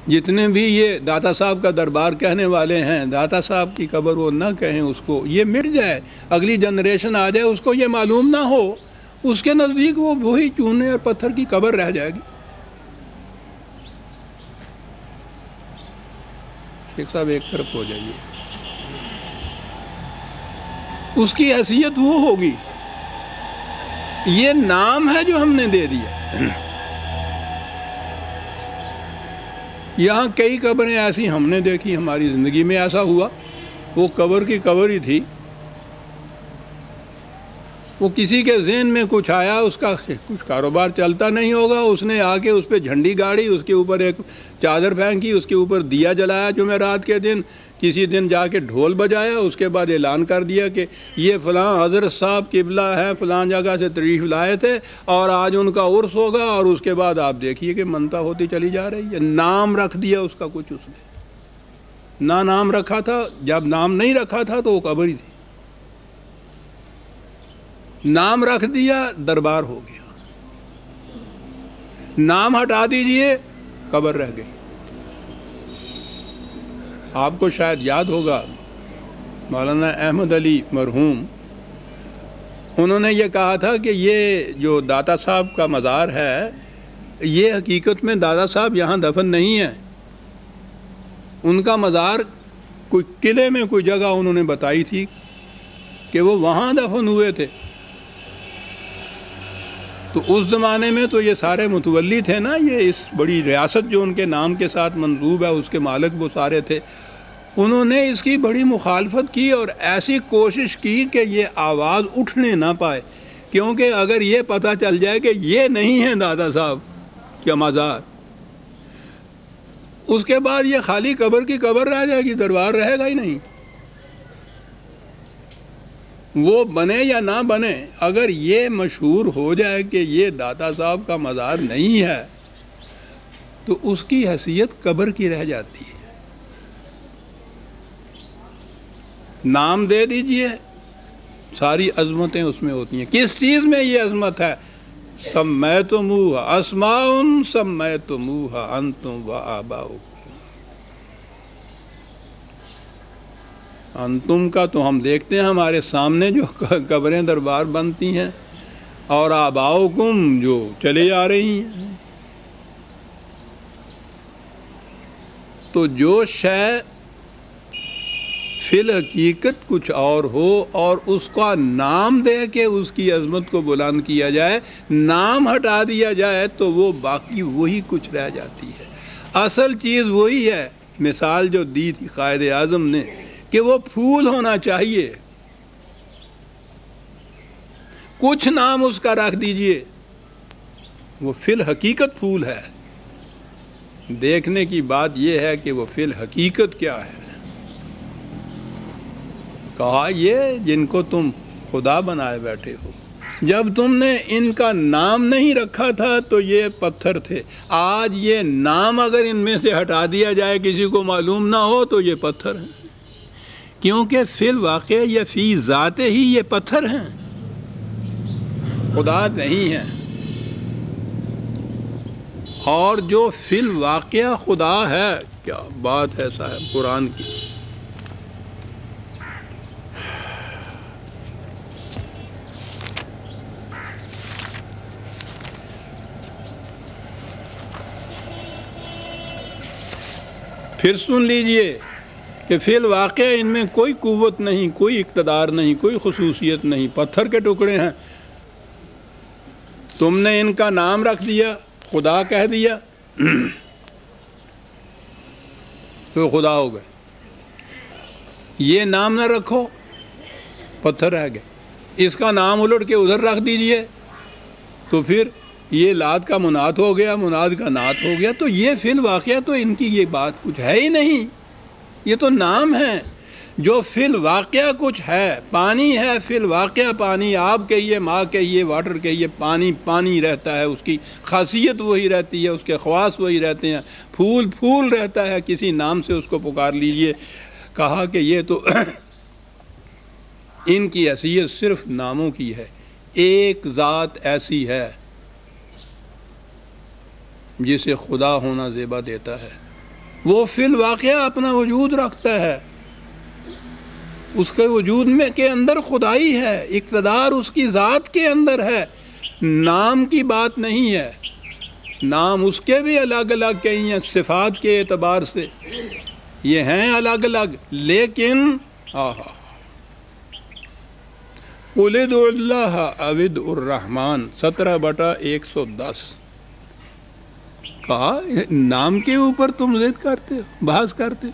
جتنے بھی یہ داتا صاحب کا دربار کہنے والے ہیں، داتا صاحب کی قبر وہ نہ کہیں اس کو، یہ مٹ جائے، اگلی جنریشن آ جائے، اس کو یہ معلوم نہ ہو، اس کے نزدیک وہ وہی چونے اور پتھر کی قبر رہ جائے گی۔ شیخ صاحب ایک طرف ہو جائیے، اس کی حیثیت وہ ہوگی، یہ نام ہے جو ہم نے دے دیا۔ یہاں کئی قبریں ایسی ہم نے دیکھی، ہماری زندگی میں ایسا ہوا، وہ قبر کی قبر ہی تھی، وہ کسی کے ذہن میں کچھ آیا، اس کا کچھ کاروبار چلتا نہیں ہوگا، اس نے آ کے اس پہ جھنڈی گاڑی، اس کے اوپر ایک چادر پھینکی، اس کے اوپر دیا جلایا جمعرات کے دن، کسی دن جا کے ڈھول بجایا، اس کے بعد اعلان کر دیا کہ یہ فلاں حضرت صاحب قبلہ ہے، فلاں جگہ سے تشریف لائے تھے اور آج ان کا عرس ہوگا، اور اس کے بعد آپ دیکھیے کہ منتا ہوتی چلی جا رہی ہے۔ نام رکھ دیا اس کا کچھ، اس نے نہ نام رکھا تھا، جب نام نہیں رکھا تھا تو وہ قبر ہی تھی، نام رکھ دیا دربار ہو گیا، نام ہٹا دیجئے قبر رہ گئی۔ آپ کو شاید یاد ہوگا مولانا احمد علی مرحوم، انہوں نے یہ کہا تھا کہ یہ جو داتا صاحب کا مزار ہے، یہ حقیقت میں دادا صاحب یہاں دفن نہیں ہے، ان کا مزار کوئی قلعے میں کوئی جگہ انہوں نے بتائی تھی کہ وہ وہاں دفن ہوئے تھے۔ تو اس زمانے میں تو یہ سارے متولی تھے نا، یہ اس بڑی ریاست جو ان کے نام کے ساتھ منسوب ہے، اس کے مالک وہ سارے تھے، انہوں نے اس کی بڑی مخالفت کی اور ایسی کوشش کی کہ یہ آواز اٹھنے نہ پائے، کیونکہ اگر یہ پتہ چل جائے کہ یہ نہیں ہے دادا صاحب کیا مزار، اس کے بعد یہ خالی قبر کی قبر رہ جائے گی، دربار رہے گا ہی نہیں۔ وہ بنے یا نہ بنے، اگر یہ مشہور ہو جائے کہ یہ داتا صاحب کا مزار نہیں ہے تو اس کی حیثیت قبر کی رہ جاتی ہے۔ نام دے دیجئے، ساری عظمتیں اس میں ہوتی ہیں۔ کس چیز میں یہ عظمت ہے؟ سمیتموہا اسماء سمیتموہا انتم وآباؤکم، انتم کا تو ہم دیکھتے ہیں ہمارے سامنے جو قبریں دربار بنتی ہیں، اور آباؤکم جو چلی آ رہی ہیں۔ تو جو شے فی الحقیقت کچھ اور ہو اور اس کا نام دے کے اس کی عظمت کو بلند کیا جائے، نام ہٹا دیا جائے تو وہ باقی وہی کچھ رہ جاتی ہے۔ اصل چیز وہی ہے، مثال جو دی تھی قائد اعظم نے کہ وہ پھول ہونا چاہیے، کچھ نام اس کا رکھ دیجئے، وہ فی الحقیقت پھول ہے۔ دیکھنے کی بات یہ ہے کہ وہ فی الحقیقت کیا ہے۔ کہا یہ جن کو تم خدا بنائے بیٹھے ہو، جب تم نے ان کا نام نہیں رکھا تھا تو یہ پتھر تھے، آج یہ نام اگر ان میں سے ہٹا دیا جائے، کسی کو معلوم نہ ہو تو یہ پتھر ہیں، کیونکہ فی الواقع یا فی ذات ہی یہ پتھر ہیں، خدا نہیں ہیں۔ اور جو فی الواقع خدا ہے، کیا بات ہے صاحب قرآن کی۔ پھر سن لیجئے کہ فی الواقع ان میں کوئی قوت نہیں، کوئی اقتدار نہیں، کوئی خصوصیت نہیں، پتھر کے ٹکڑے ہیں، تم نے ان کا نام رکھ دیا، خدا کہہ دیا تو خدا ہو گئے۔ یہ نام نہ رکھو، پتھر رہ گئے۔ اس کا نام الٹ کے ادھر رکھ دیجئے تو پھر یہ لات کا منات ہو گیا، مناد کا نات ہو گیا۔ تو یہ فی الواقع تو ان کی یہ بات کچھ ہے ہی نہیں، یہ تو نام ہے۔ جو فی الواقع کچھ ہے، پانی ہے، فی الواقع پانی، آپ کہیے، ماں کہیے، واٹر کہیے، پانی پانی رہتا ہے، اس کی خاصیت وہی رہتی ہے، اس کے خواص وہی رہتے ہیں۔ پھول پھول رہتا ہے، کسی نام سے اس کو پکار لیجئے۔ کہا کہ یہ تو ان کی حیثیت صرف ناموں کی ہے۔ ایک ذات ایسی ہے جسے خدا ہونا زیبا دیتا ہے، وہ فی الواقعہ اپنا وجود رکھتا ہے، اس کے وجود میں کے اندر خدائی ہے، اقتدار اس کی ذات کے اندر ہے، نام کی بات نہیں ہے۔ نام اس کے بھی الگ الگ کئی ہیں، صفات کے اعتبار سے یہ ہیں الگ الگ، لیکن قُلِ ادعُوا اللَّهَ أَوِ ادعُوا الرَّحْمَٰنَ 17/110 کہا نام کے اوپر تم ضد کرتے ہو، بحث کرتے ہو۔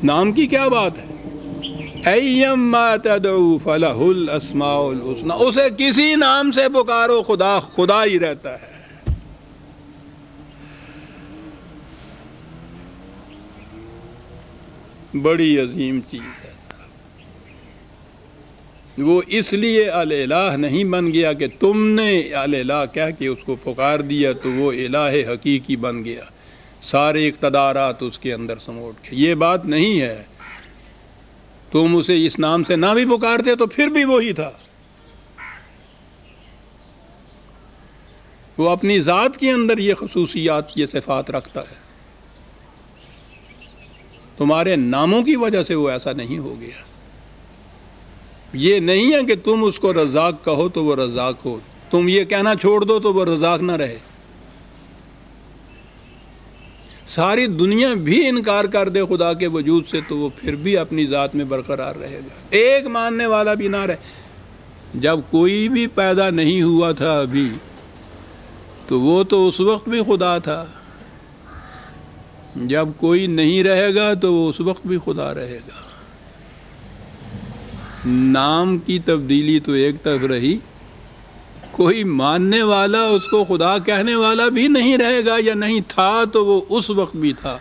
نام کی کیا بات ہے؟ اَيَّمَّا تَدْعُوا فَلَهُ الْأَسْمَاءُ الْحُسْنَىٰ، اسے کسی نام سے پکارو، خدا خدا ہی رہتا ہے۔ بڑی عظیم چیز ہے صاحب۔ وہ اس لیے الہ نہیں بن گیا کہ تم نے الہ کہہ کے اس کو پکار دیا تو وہ الہ حقیقی بن گیا، سارے اقتدارات اس کے اندر سموٹ کے۔ یہ بات نہیں ہے، تم اسے اس نام سے نہ بھی پکارتے تو پھر بھی وہی تھا۔ وہ اپنی ذات کے اندر یہ خصوصیات، یہ صفات رکھتا ہے، تمہارے ناموں کی وجہ سے وہ ایسا نہیں ہو گیا۔ یہ نہیں ہے کہ تم اس کو رزاق کہو تو وہ رزاق ہو، تم یہ کہنا چھوڑ دو تو وہ رزاق نہ رہے۔ ساری دنیا بھی انکار کر دے خدا کے وجود سے تو وہ پھر بھی اپنی ذات میں برقرار رہے گا، ایک ماننے والا بھی نہ رہے۔ جب کوئی بھی پیدا نہیں ہوا تھا ابھی تو وہ تو اس وقت بھی خدا تھا، جب کوئی نہیں رہے گا تو وہ اس وقت بھی خدا رہے گا۔ نام کی تبدیلی تو ایک طرف رہی، کوئی ماننے والا اس کو خدا کہنے والا بھی نہیں رہے گا، یا نہیں تھا تو وہ اس وقت بھی تھا۔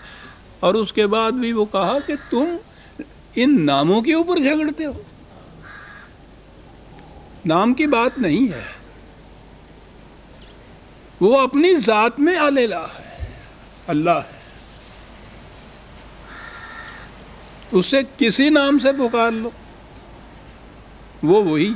اور اس کے بعد بھی وہ کہا کہ تم ان ناموں کے اوپر جھگڑتے ہو، نام کی بات نہیں ہے، وہ اپنی ذات میں الہ ہے، اللہ ہے، اسے کسی نام سے پکار لو وہ وہی۔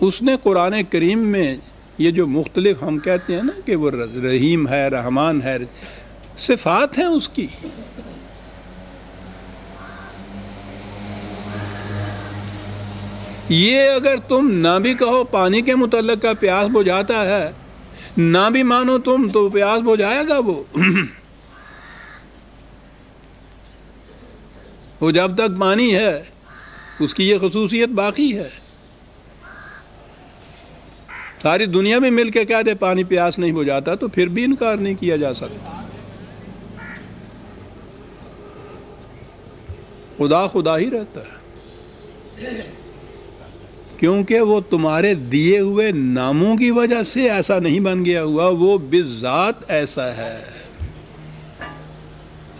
اس نے قرآن کریم میں یہ جو مختلف ہم کہتے ہیں نا کہ وہ رحیم ہے، رحمان ہے، صفات ہیں اس کی، یہ اگر تم نہ بھی کہو پانی کے متعلق کا پیاس بجھاتا ہے، نہ بھی مانو تم تو پیاس بجھائے گا وہ جب تک پانی ہے اس کی یہ خصوصیت باقی ہے۔ ساری دنیا میں مل کے کہہ دے پانی پیاس نہیں بجھاتا تو پھر بھی انکار نہیں کیا جا سکتا۔ خدا خدا ہی رہتا ہے، کیونکہ وہ تمہارے دیے ہوئے ناموں کی وجہ سے ایسا نہیں بن گیا ہوا، وہ بذات ایسا ہے۔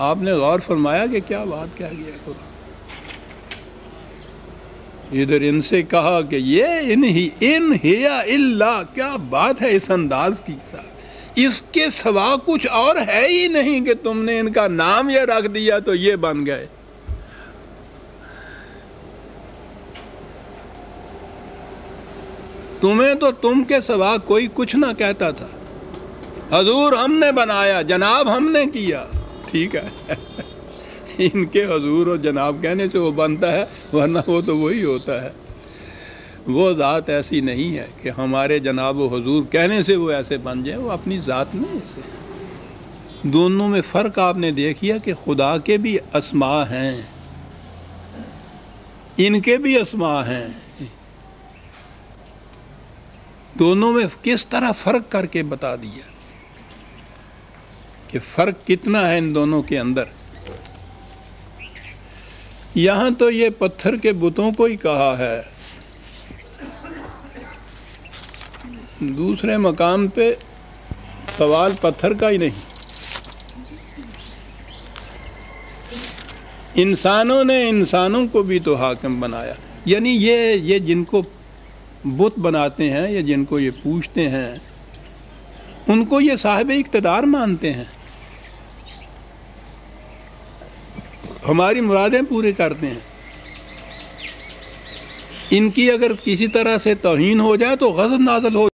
آپ نے غور فرمایا کہ کیا بات کہہ گیا قرآن؟ ادھر ان سے کہا کہ یہ ان ہی الا، کیا بات ہے اس انداز کی، اس کے سوا کچھ اور ہے ہی نہیں کہ تم نے ان کا نام یہ رکھ دیا تو یہ بن گئے۔ تمہیں تو تم کے سوا کوئی کچھ نہ کہتا تھا، حضور ہم نے بنایا، جناب ہم نے کیا، ٹھیک ہے۔ ان کے حضور اور جناب کہنے سے وہ بنتا ہے، ورنہ وہ تو وہی ہوتا ہے۔ وہ ذات ایسی نہیں ہے کہ ہمارے جناب و حضور کہنے سے وہ ایسے بن جائے، وہ اپنی ذات میں ایسے۔ دونوں میں فرق آپ نے دیکھیا کہ خدا کے بھی اسماء ہیں، ان کے بھی اسماء ہیں، دونوں میں کس طرح فرق کر کے بتا دیا کہ فرق کتنا ہے ان دونوں کے اندر۔ یہاں تو یہ پتھر کے بتوں کو ہی کہا ہے، دوسرے مقام پہ سوال پتھر کا ہی نہیں، انسانوں نے انسانوں کو بھی تو حاکم بنایا۔ یعنی یہ جن کو بت بناتے ہیں یا جن کو یہ پوچھتے ہیں ان کو یہ صاحب اقتدار مانتے ہیں، ہماری مرادیں پورے کرتے ہیں۔ ان کی اگر کسی طرح سے توہین ہو جائے تو غضب نازل ہو